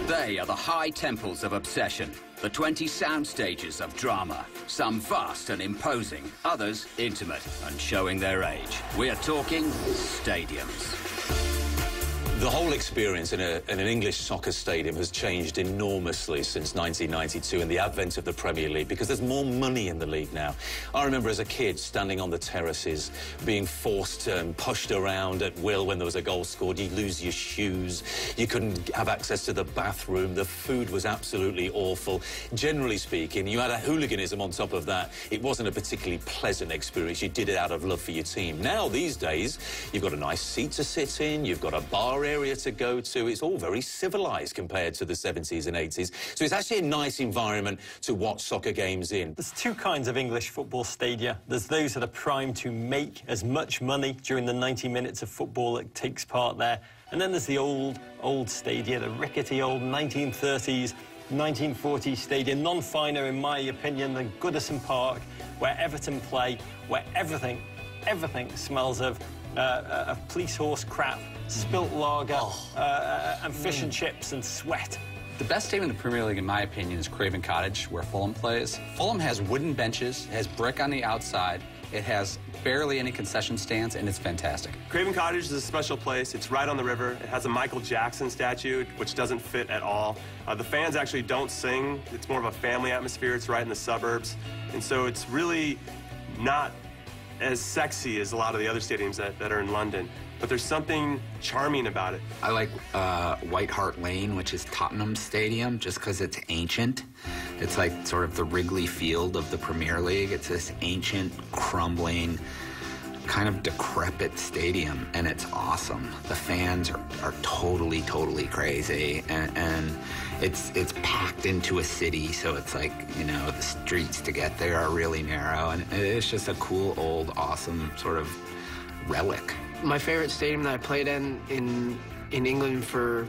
They are the high temples of obsession, the 20 sound stages of drama, some vast and imposing, others intimate and showing their age. We are talking stadiums. The whole experience in an English soccer stadium has changed enormously since 1992 and the advent of the Premier League, because there's more money in the league now. I remember as a kid standing on the terraces, being forced and pushed around at will when there was a goal scored. You'd lose your shoes. You couldn't have access to the bathroom. The food was absolutely awful. Generally speaking, you had a hooliganism on top of that. It wasn't a particularly pleasant experience. You did it out of love for your team. Now, these days, you've got a nice seat to sit in. You've got a bar area to go to. It's all very civilised compared to the 70s and 80s. So it's actually a nice environment to watch soccer games in. There's two kinds of English football stadia. There's those that are primed to make as much money during the 90 minutes of football that takes part there. And then there's the old stadia, the rickety old 1930s, 1940s stadium, none finer, in my opinion, than Goodison Park, where Everton play, where everything smells of police horse crap, spilt lager, and fish and chips and sweat. The best stadium in the Premier League, in my opinion, is Craven Cottage, where Fulham plays. Fulham has wooden benches, it has brick on the outside, it has barely any concession stands, and it's fantastic. Craven Cottage is a special place. It's right on the river. It has a Michael Jackson statue, which doesn't fit at all. The fans actually don't sing. It's more of a family atmosphere. It's right in the suburbs. And so it's really not as sexy as a lot of the other stadiums that are in London, but there's something charming about it. I like White Hart Lane, which is Tottenham Stadium, just because it's ancient. It's like sort of the Wrigley Field of the Premier League. It's this ancient, crumbling, kind of decrepit stadium, and it's awesome. The fans are totally crazy, and it's packed into a city, so it's like, you know, the streets to get there are really narrow, and it's just a cool, old, awesome sort of relic. My favorite stadium that I played in England for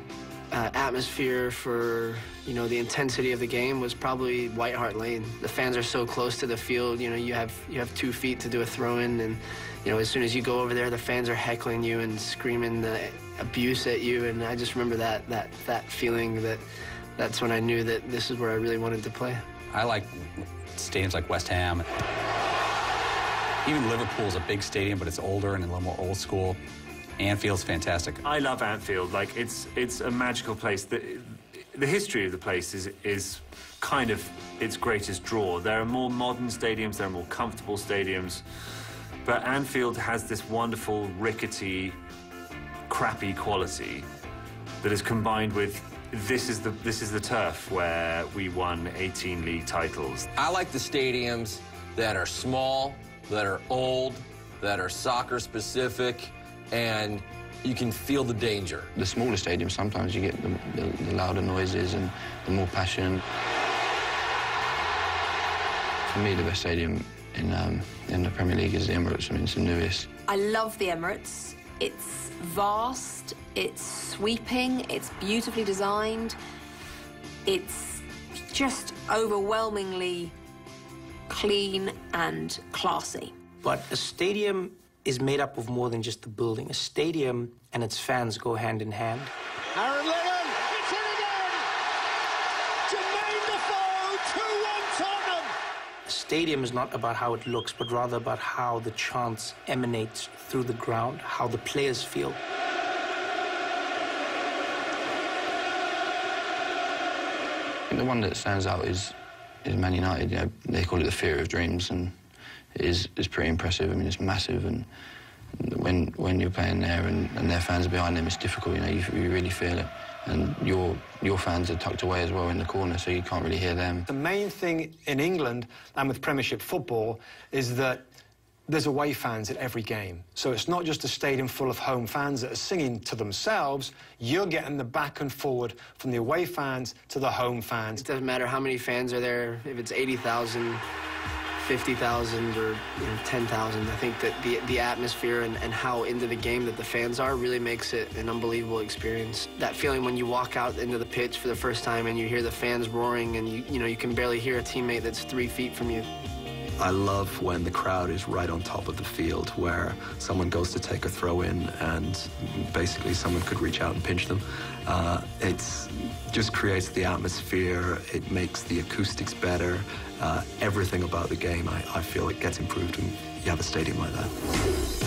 atmosphere, for, you know, the intensity of the game was probably White Hart Lane. The fans are so close to the field, you know, you have 2 feet to do a throw-in, and, you know, as soon as you go over there, the fans are heckling you and screaming the abuse at you, and I just remember that feeling, that's when I knew that this is where I really wanted to play. I like stadiums like West Ham. Even Liverpool's a big stadium, but it's older and a little more old school. Anfield's fantastic. I love Anfield. Like, it's a magical place. The history of the place is kind of its greatest draw. There are more modern stadiums, there are more comfortable stadiums, but Anfield has this wonderful, rickety, crappy quality that is combined with this is the turf where we won 18 league titles. I like the stadiums that are small, that are old, that are soccer specific, and you can feel the danger. The smaller stadiums, sometimes you get the louder noises and the more passion. For me, the best stadium in the Premier League is the Emirates. I mean, it's the newest. I love the Emirates. It's vast, it's sweeping, it's beautifully designed. It's just overwhelmingly clean and classy. But a stadium is made up of more than just the building. A stadium and its fans go hand in hand. Aaron Lennon, it's in again! Jermaine Defoe, 2-1 Tottenham! A stadium is not about how it looks, but rather about how the chants emanate through the ground, how the players feel. The one that stands out is Man United. You know, they call it the Theatre of Dreams, and it is pretty impressive. I mean, it's massive, and when you're playing there and their fans are behind them, it's difficult. You know, you really feel it, and your fans are tucked away as well in the corner, so you can't really hear them. The main thing in England and with Premiership football is that there's away fans at every game. So it's not just a stadium full of home fans that are singing to themselves. You're getting the back and forward from the away fans to the home fans. It doesn't matter how many fans are there, if it's 80,000, 50,000, or 10,000. I think that the atmosphere and how into the game that the fans are really makes it an unbelievable experience. That feeling when you walk out into the pitch for the first time and you hear the fans roaring and you can barely hear a teammate that's 3 feet from you. I love when the crowd is right on top of the field, where someone goes to take a throw in and basically someone could reach out and pinch them. It just creates the atmosphere. It makes the acoustics better. Everything about the game, I feel it gets improved when you have a stadium like that.